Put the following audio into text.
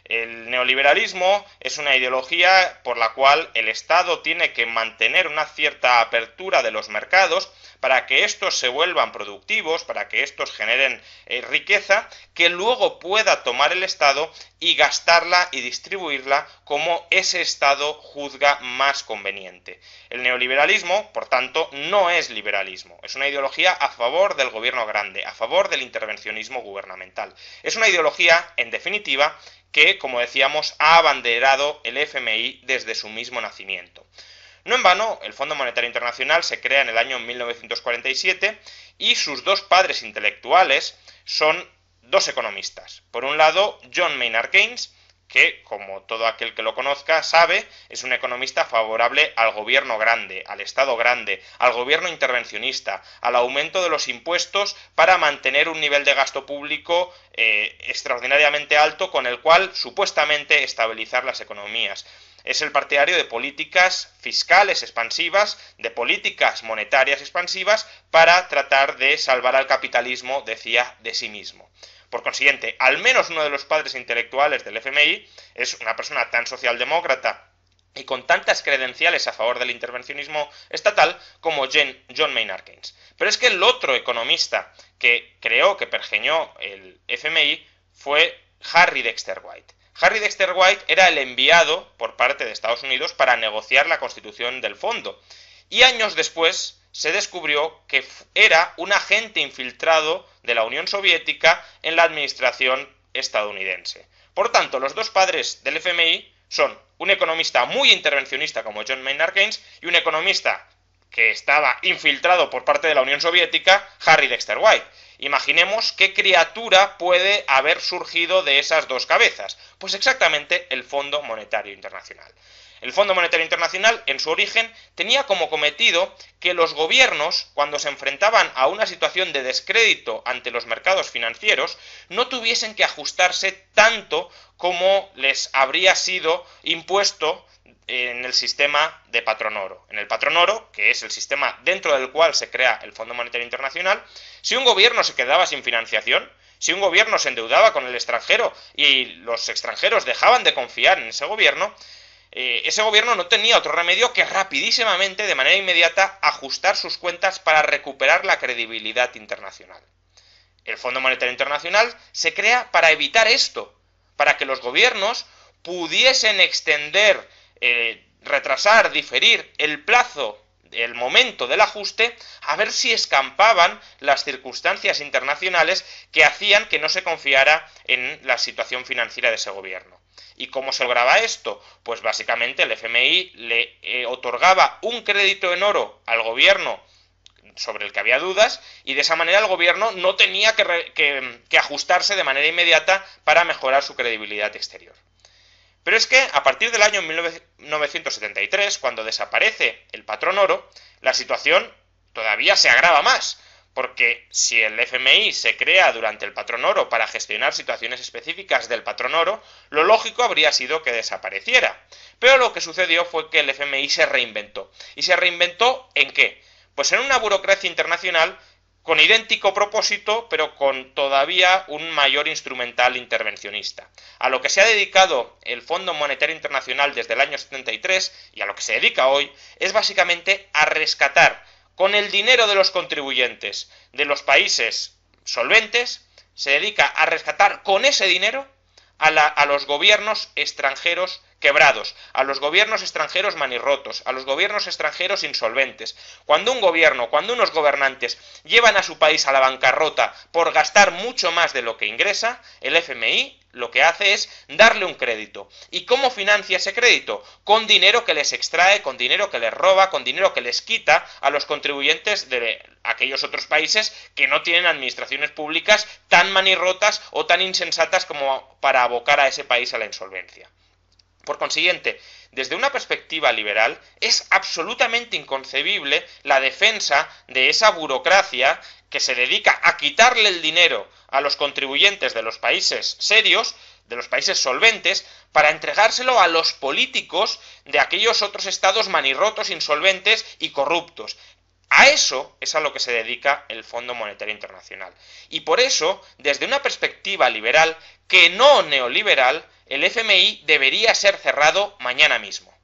El neoliberalismo es una ideología por la cual el Estado tiene que mantener una cierta apertura de los mercados para que estos se vuelvan productivos, para que estos generen riqueza, que luego pueda tomar el Estado y gastarla y distribuirla como ese Estado juzga más conveniente. El neoliberalismo, por tanto, no es liberalismo, es una ideología a favor del gobierno grande, a favor del intervencionismo gubernamental. Es una ideología, en definitiva, que, como decíamos, ha abanderado el FMI desde su mismo nacimiento. No en vano, el Fondo Monetario Internacional se crea en el año 1947 y sus dos padres intelectuales son dos economistas. Por un lado, John Maynard Keynes, que, como todo aquel que lo conozca sabe, es un economista favorable al gobierno grande, al Estado grande, al gobierno intervencionista, al aumento de los impuestos para mantener un nivel de gasto público extraordinariamente alto con el cual supuestamente estabilizar las economías. Es el partidario de políticas fiscales expansivas, de políticas monetarias expansivas para tratar de salvar al capitalismo, decía, de sí mismo. Por consiguiente, al menos uno de los padres intelectuales del FMI es una persona tan socialdemócrata y con tantas credenciales a favor del intervencionismo estatal como John Maynard Keynes. Pero es que el otro economista que creó, que pergeñó el FMI fue Harry Dexter White. Harry Dexter White era el enviado por parte de Estados Unidos para negociar la constitución del fondo. Y años después se descubrió que era un agente infiltrado de la Unión Soviética en la administración estadounidense. Por tanto, los dos padres del FMI son un economista muy intervencionista como John Maynard Keynes y un economista que estaba infiltrado por parte de la Unión Soviética, Harry Dexter White. Imaginemos qué criatura puede haber surgido de esas dos cabezas. Pues exactamente el Fondo Monetario Internacional. El Fondo Monetario Internacional, en su origen, tenía como cometido que los gobiernos, cuando se enfrentaban a una situación de descrédito ante los mercados financieros, no tuviesen que ajustarse tanto como les habría sido impuesto en el sistema de patrón oro. En el patrón oro, que es el sistema dentro del cual se crea el Fondo Monetario Internacional, si un gobierno se quedaba sin financiación, si un gobierno se endeudaba con el extranjero y los extranjeros dejaban de confiar en ese gobierno no tenía otro remedio que rapidísimamente, de manera inmediata, ajustar sus cuentas para recuperar la credibilidad internacional. El Fondo Monetario Internacional se crea para evitar esto, para que los gobiernos pudiesen extender, retrasar, diferir el plazo, el momento del ajuste, a ver si escampaban las circunstancias internacionales que hacían que no se confiara en la situación financiera de ese gobierno. ¿Y cómo se lograba esto? Pues básicamente el FMI le otorgaba un crédito en oro al gobierno sobre el que había dudas, y de esa manera el gobierno no tenía que ajustarse de manera inmediata para mejorar su credibilidad exterior. Pero es que a partir del año 1973, cuando desaparece el patrón oro, la situación todavía se agrava más, porque si el FMI se crea durante el patrón oro para gestionar situaciones específicas del patrón oro, lo lógico habría sido que desapareciera. Pero lo que sucedió fue que el FMI se reinventó. ¿Y se reinventó en qué? Pues en una burocracia internacional con idéntico propósito, pero con todavía un mayor instrumental intervencionista. A lo que se ha dedicado el Fondo Monetario Internacional desde el año 73, y a lo que se dedica hoy, es básicamente a rescatar con el dinero de los contribuyentes de los países solventes, se dedica a rescatar con ese dinero a los gobiernos extranjeros quebrados, a los gobiernos extranjeros manirrotos, a los gobiernos extranjeros insolventes. Cuando un gobierno, cuando unos gobernantes llevan a su país a la bancarrota por gastar mucho más de lo que ingresa, el FMI lo que hace es darle un crédito. ¿Y cómo financia ese crédito? Con dinero que les extrae, con dinero que les roba, con dinero que les quita a los contribuyentes de aquellos otros países que no tienen administraciones públicas tan manirrotas o tan insensatas como para abocar a ese país a la insolvencia. Por consiguiente, desde una perspectiva liberal, es absolutamente inconcebible la defensa de esa burocracia que se dedica a quitarle el dinero a los contribuyentes de los países serios, de los países solventes, para entregárselo a los políticos de aquellos otros estados manirrotos, insolventes y corruptos. A eso es a lo que se dedica el Fondo Monetario Internacional. Y por eso, desde una perspectiva liberal, que no neoliberal, el FMI debería ser cerrado mañana mismo.